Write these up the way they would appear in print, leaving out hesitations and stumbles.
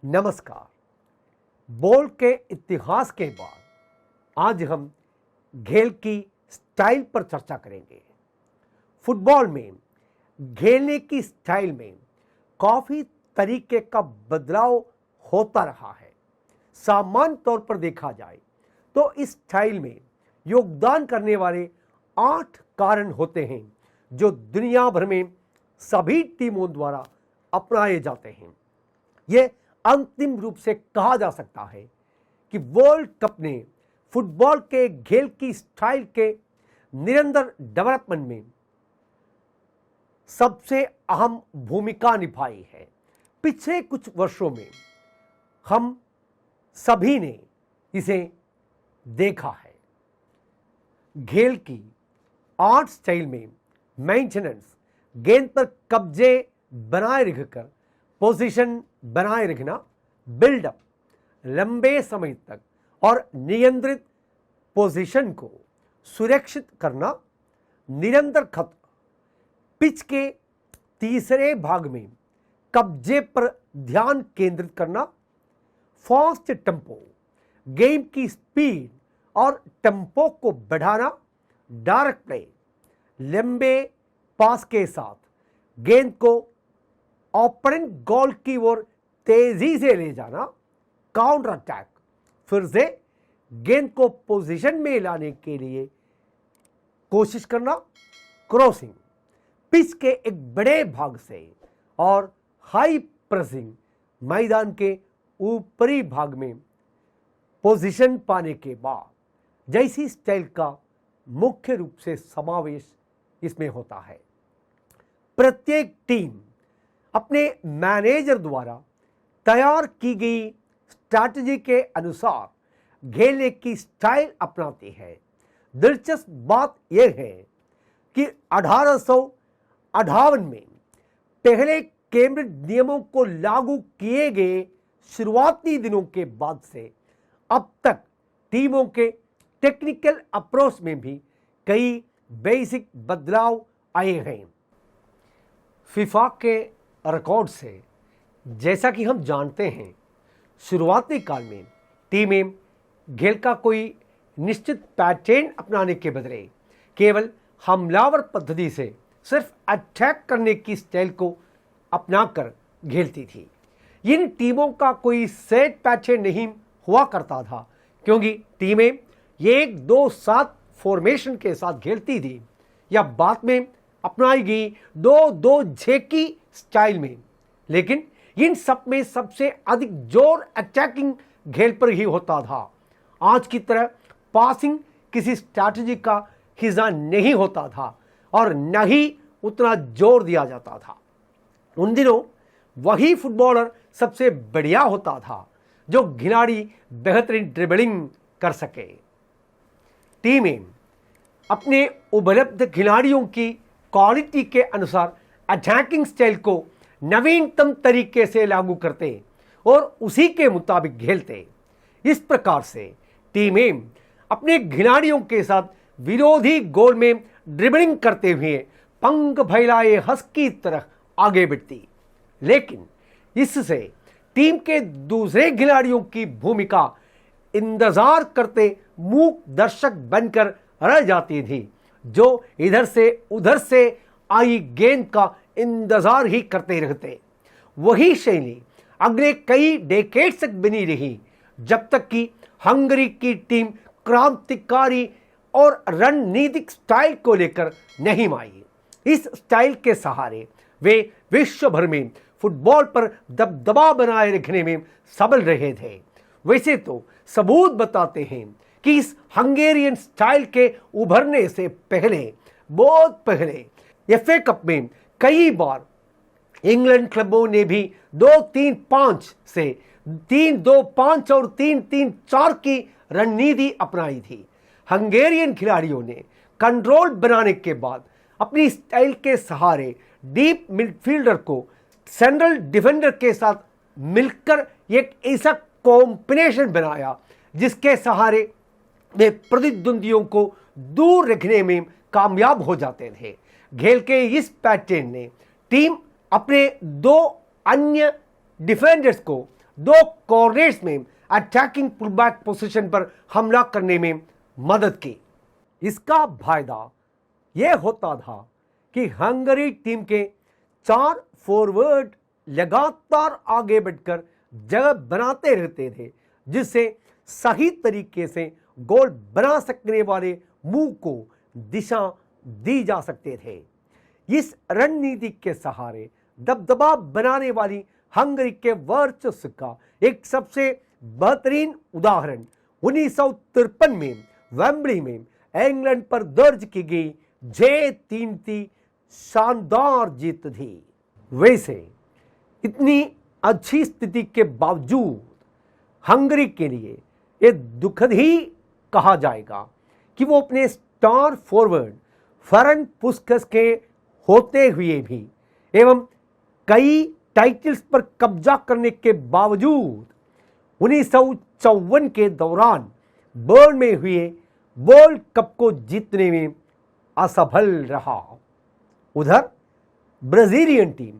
नमस्कार। बॉल के इतिहास के बाद आज हम खेल की स्टाइल पर चर्चा करेंगे। फुटबॉल में खेलने की स्टाइल में काफ़ी तरीके का बदलाव होता रहा है। सामान्य तौर पर देखा जाए तो इस स्टाइल में योगदान करने वाले 8 कारण होते हैं जो दुनिया भर में सभी टीमों द्वारा अपनाए जाते हैं। ये अंतिम रूप से कहा जा सकता है कि वर्ल्ड कप ने फुटबॉल के खेल की स्टाइल के निरंतर डेवलपमेंट में सबसे अहम भूमिका निभाई है। पिछले कुछ वर्षों में हम सभी ने इसे देखा है। खेल की 8 स्टाइल में मेंटेनेंस, गेंद पर कब्जे बनाए रखकर पोजीशन बनाए रखना, बिल्डअप, लंबे समय तक और नियंत्रित पोजीशन को सुरक्षित करना, निरंतर खत, पिच के तीसरे भाग में कब्जे पर ध्यान केंद्रित करना, फास्ट टेम्पो, गेम की स्पीड और टेम्पो को बढ़ाना, डायरेक्ट प्ले, लंबे पास के साथ गेंद को ओपोनेंट गोल की ओर तेजी से ले जाना, काउंटर अटैक, फिर से गेंद को पोजीशन में लाने के लिए कोशिश करना, क्रॉसिंग, पिच के एक बड़े भाग से और हाई प्रेसिंग, मैदान के ऊपरी भाग में पोजीशन पाने के बाद जैसी स्टाइल का मुख्य रूप से समावेश इसमें होता है। प्रत्येक टीम अपने मैनेजर द्वारा तैयार की गई स्ट्रैटेजी के अनुसार खेलने की स्टाइल अपनाती है। दिलचस्प बात यह है कि 1858 में पहले कैम्ब्रिज नियमों को लागू किए गए शुरुआती दिनों के बाद से अब तक टीमों के टेक्निकल अप्रोच में भी कई बेसिक बदलाव आए हैं। फीफा के रिकॉर्ड से जैसा कि हम जानते हैं, शुरुआती काल में टीमें खेल का कोई निश्चित पैटर्न अपनाने के बदले केवल हमलावर पद्धति से सिर्फ अटैक करने की स्टाइल को अपनाकर खेलती थी। इन टीमों का कोई सेट पैटर्न नहीं हुआ करता था, क्योंकि टीमें 1-2-7 फॉर्मेशन के साथ खेलती थी या बाद में अपनाई गई 2-2-6 की स्टाइल में। लेकिन इन सब में सबसे अधिक जोर अटैकिंग खेल पर ही होता था। आज की तरह पासिंग किसी स्ट्रैटेजी का हिस्सा नहीं होता था और न ही उतना जोर दिया जाता था। उन दिनों वही फुटबॉलर सबसे बढ़िया होता था जो खिलाड़ी बेहतरीन ड्रिबलिंग कर सके। टीमें अपने उपलब्ध खिलाड़ियों की क्वालिटी के अनुसार अटैकिंग स्टाइल को नवीनतम तरीके से लागू करते और उसी के मुताबिक खेलते। इस प्रकार से टीमें अपने खिलाड़ियों के साथ विरोधी गोल में ड्रिबलिंग करते हुए पंख फैलाए हंस की तरह आगे बढ़ती। लेकिन इससे टीम के दूसरे खिलाड़ियों की भूमिका इंतजार करते मूक दर्शक बनकर रह जाती थी, जो इधर से उधर से आई गेंद का इंतजार ही करते रहते। वही शैली अगले कई डेकेड्स तक बनी रही, जब तक कि हंगरी की टीम क्रांतिकारी और रणनीतिक स्टाइल को लेकर नहीं आई। इस स्टाइल के सहारे वे विश्व भर में फुटबॉल पर दबदबा बनाए रखने में सफल रहे थे। वैसे तो सबूत बताते हैं कि इस हंगेरियन स्टाइल के उभरने से पहले, बहुत पहले, एफए कप में कई बार इंग्लैंड क्लबों ने भी 2-3-5 से 3-2-5 और 3-3-4 की रणनीति अपनाई थी। हंगेरियन खिलाड़ियों ने कंट्रोल बनाने के बाद अपनी स्टाइल के सहारे डीप मिडफील्डर को सेंट्रल डिफेंडर के साथ मिलकर एक ऐसा कॉम्बिनेशन बनाया जिसके सहारे वे प्रतिद्वंदियों को दूर रखने में कामयाब हो जाते थे। खेल के इस पैटर्न ने टीम अपने 2 अन्य डिफेंडर्स को दो कॉर्नर्स में अटैकिंग पुलबैक पोजीशन पर हमला करने में मदद की। इसका फायदा यह होता था कि हंगरी टीम के 4 फॉरवर्ड लगातार आगे बढ़कर जगह बनाते रहते थे, जिससे सही तरीके से गोल बना सकने वाले मूव को दिशा दी जा सकते थे। इस रणनीति के सहारे दबदबा बनाने वाली हंगरी के वर्चस्व का एक सबसे बेहतरीन उदाहरण 1953 में वेम्बली में इंग्लैंड पर दर्ज की गई 6-3 शानदार जीत थी। वैसे इतनी अच्छी स्थिति के बावजूद हंगरी के लिए यह दुखद ही कहा जाएगा कि वो अपने स्टार फॉरवर्ड फेरेंच पुस्कास के होते हुए भी एवं कई टाइटल्स पर कब्जा करने के बावजूद 1954 के दौरान बर्न में हुए वर्ल्ड कप को जीतने में असफल रहा। उधर ब्राजीलियन टीम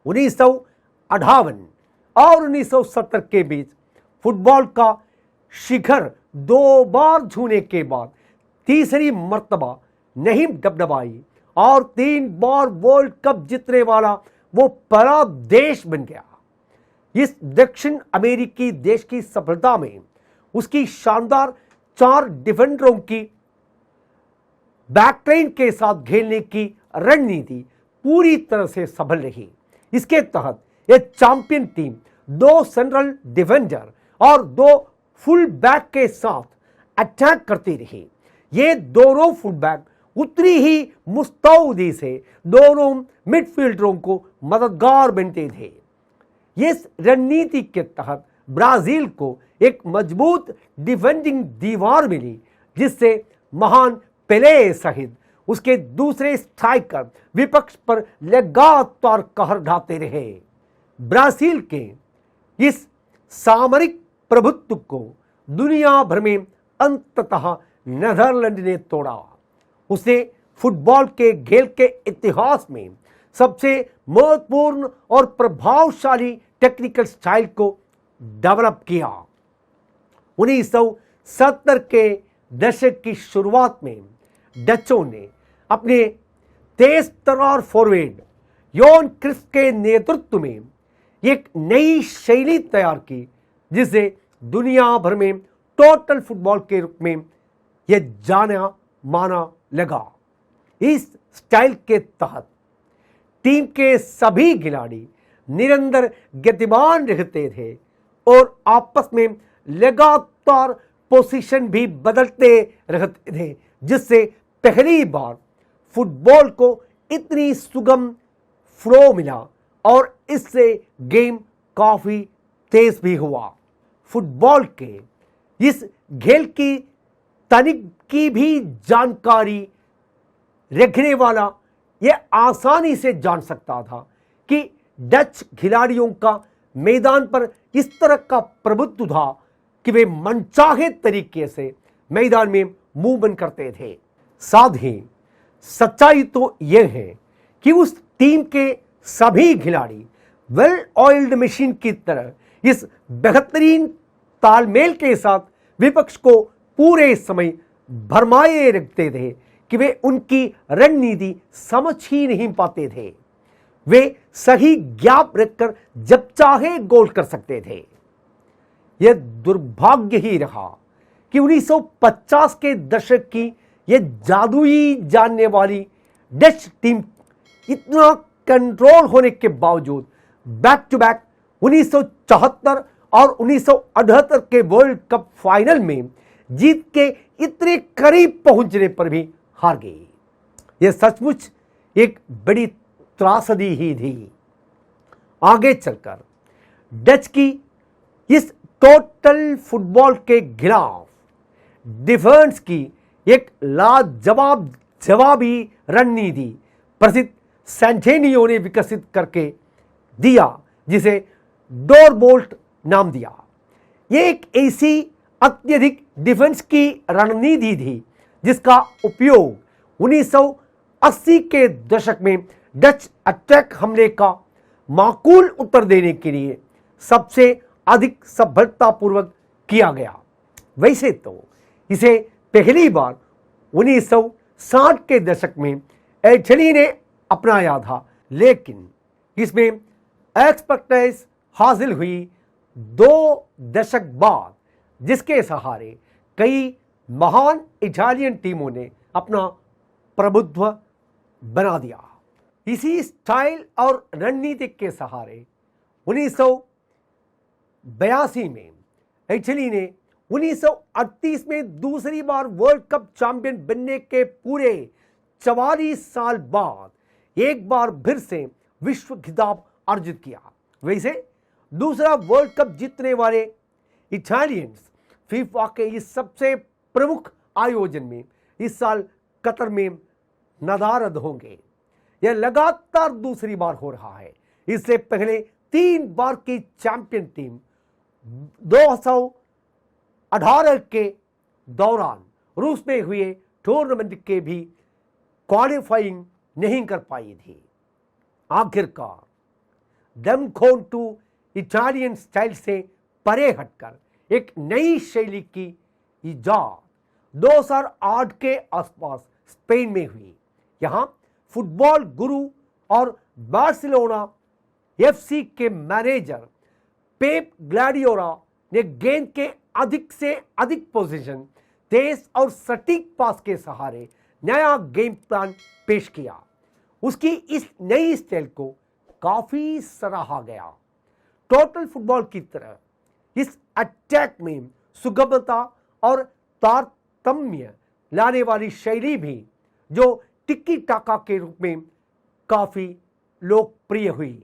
1958 और 1970 के बीच फुटबॉल का शिखर 2 बार छूने के बाद तीसरी मर्तबा नहीं डबडबाई और 3 बार वर्ल्ड कप जीतने वाला वो पहला देश बन गया। इस दक्षिण अमेरिकी देश की सफलता में उसकी शानदार 4 डिफेंडरों की बैकलाइन के साथ खेलने की रणनीति पूरी तरह से सफल रही। इसके तहत यह चैंपियन टीम 2 सेंट्रल डिफेंडर और 2 फुल बैक के साथ अटैक करती रही। ये दोनों फुल बैक उतनी ही मुस्तैदी से दोनों मिडफील्डरों को मददगार बनते थे। इस रणनीति के तहत ब्राजील को एक मजबूत डिफेंडिंग दीवार मिली, जिससे महान पेले सहित उसके दूसरे स्ट्राइकर विपक्ष पर लगातार कहर ढाते रहे। ब्राजील के इस सामरिक प्रभुत्व को दुनिया भर में अंततः नीदरलैंड ने तोड़ा। उसने फुटबॉल के खेल के इतिहास में सबसे महत्वपूर्ण और प्रभावशाली टेक्निकल स्टाइल को डेवलप किया। 1970 के दशक की शुरुआत में डचों ने अपने तेज तर्रार फॉरवर्ड योन क्रिस्प के नेतृत्व में एक नई शैली तैयार की, जिसे दुनिया भर में टोटल फुटबॉल के रूप में यह जाना माना लगा। इस स्टाइल के तहत टीम के सभी खिलाड़ी निरंतर गतिमान रहते थे और आपस में लगातार पोजीशन भी बदलते रहते थे, जिससे पहली बार फुटबॉल को इतनी सुगम फ्लो मिला और इससे गेम काफी तेज भी हुआ। फुटबॉल के इस खेल की तकनीक की भी जानकारी रखने वाला यह आसानी से जान सकता था कि डच खिलाड़ियों का मैदान पर इस तरह का प्रभुत्व था कि वे मनचाहे तरीके से मैदान में मूवमेंट करते थे। साथ ही सच्चाई तो यह है कि उस टीम के सभी खिलाड़ी वेल ऑयल्ड मशीन की तरह इस बेहतरीन तालमेल के साथ विपक्ष को पूरे समय भरमाए रखते थे कि वे उनकी रणनीति समझ ही नहीं पाते थे। वे सही गैप रखकर जब चाहे गोल कर सकते थे। यह दुर्भाग्य ही रहा कि 1950 के दशक की यह जादुई जानने वाली डच टीम इतना कंट्रोल होने के बावजूद बैक टू बैक 1974 और 1978 के वर्ल्ड कप फाइनल में जीत के इतने करीब पहुंचने पर भी हार गई। यह सचमुच एक बड़ी त्रासदी ही थी। आगे चलकर डच की इस टोटल फुटबॉल के खिलाफ डिफेंस की एक लाजवाब जवाबी रणनीति प्रसिद्ध सेंटेनियो ने विकसित करके दिया, जिसे डोरबोल्ट नाम दिया। यह एक ऐसी अत्यधिक डिफेंस की रणनीति थी जिसका उपयोग 1980 के दशक में डच अटैक हमले का माकूल उत्तर देने के लिए सबसे अधिक सफलतापूर्वक किया गया। वैसे तो इसे पहली बार 1960 के दशक में इटली ने अपनाया था, लेकिन इसमें एक्सपर्टाइज हासिल हुई 2 दशक बाद, जिसके सहारे कई महान इटालियन टीमों ने अपना प्रभुत्व बना दिया। इसी स्टाइल और रणनीति के सहारे 1982 में इटली ने 1938 में दूसरी बार वर्ल्ड कप चैंपियन बनने के पूरे 44 साल बाद एक बार फिर से विश्व खिताब अर्जित किया। वैसे दूसरा वर्ल्ड कप जीतने वाले इटालियंस फीफा के इस सबसे प्रमुख आयोजन में इस साल कतर में नदारद होंगे। यह लगातार दूसरी बार हो रहा है। इससे पहले 3 बार की चैंपियन टीम 2018 के दौरान रूस में हुए टूर्नामेंट के भी क्वालिफाइंग नहीं कर पाई थी। आखिरकार दमखोन टू इटालियन स्टाइल से परे हटकर एक नई शैली की इजाद 2008 के आसपास स्पेन में हुई। यहां फुटबॉल गुरु और बार्सिलोना एफसी के मैनेजर पेप ग्वार्डियोला ने गेंद के अधिक से अधिक पोजीशन, तेज और सटीक पास के सहारे नया गेम प्लान पेश किया। उसकी इस नई स्टाइल को काफी सराहा गया। टोटल फुटबॉल की तरह इस अटैक में सुगमता और तारतम्य लाने वाली शैली भी, जो टिक्की टाका के रूप में काफी लोकप्रिय हुई।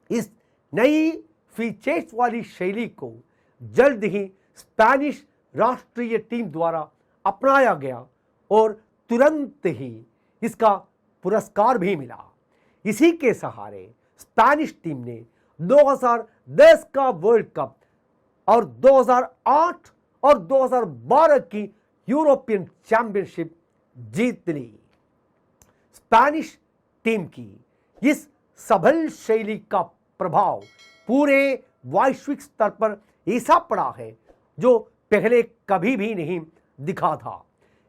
इस नई फीचर्स वाली शैली को जल्द ही स्पेनिश राष्ट्रीय टीम द्वारा अपनाया गया और तुरंत ही इसका पुरस्कार भी मिला। इसी के सहारे स्पेनिश टीम ने 2010 का वर्ल्ड कप और 2008 और 2012 की यूरोपियन चैंपियनशिप जीत ली। स्पेनिश टीम की इस सबल शैली का प्रभाव पूरे वैश्विक स्तर पर ऐसा पड़ा है जो पहले कभी भी नहीं दिखा था।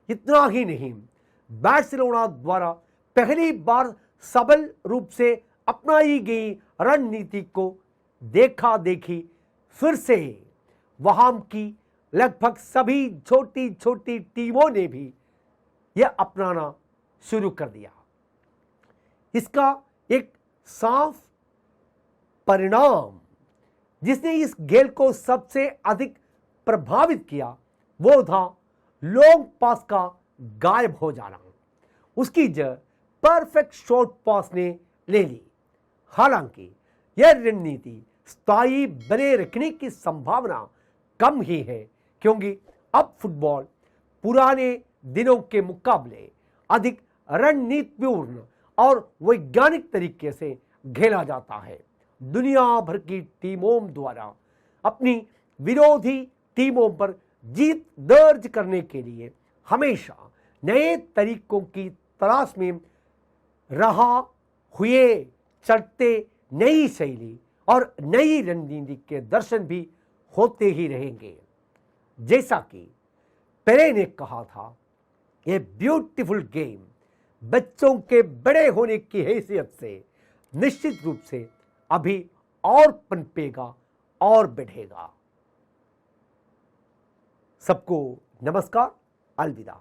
इतना ही नहीं, बार्सिलोना द्वारा पहली बार सबल रूप से अपनाई गई रणनीति को देखा देखी फिर से वहां की लगभग सभी छोटी छोटी टीमों ने भी यह अपनाना शुरू कर दिया। इसका एक साफ परिणाम जिसने इस खेल को सबसे अधिक प्रभावित किया वो था लॉन्ग पास का गायब हो जाना। उसकी जगह परफेक्ट शॉर्ट पास ने ले ली। हालांकि यह रणनीति स्थायी बने रखने की संभावना कम ही है, क्योंकि अब फुटबॉल पुराने दिनों के मुकाबले अधिक रणनीतिपूर्ण और वैज्ञानिक तरीके से खेला जाता है। दुनिया भर की टीमों द्वारा अपनी विरोधी टीमों पर जीत दर्ज करने के लिए हमेशा नए तरीकों की तलाश में रहा हुए चलते नई शैली और नई रणनीति के दर्शन भी होते ही रहेंगे। जैसा कि पेले ने कहा था, ये ब्यूटीफुल गेम बच्चों के बड़े होने की हैसियत से निश्चित रूप से अभी और पनपेगा और बढ़ेगा। सबको नमस्कार, अलविदा।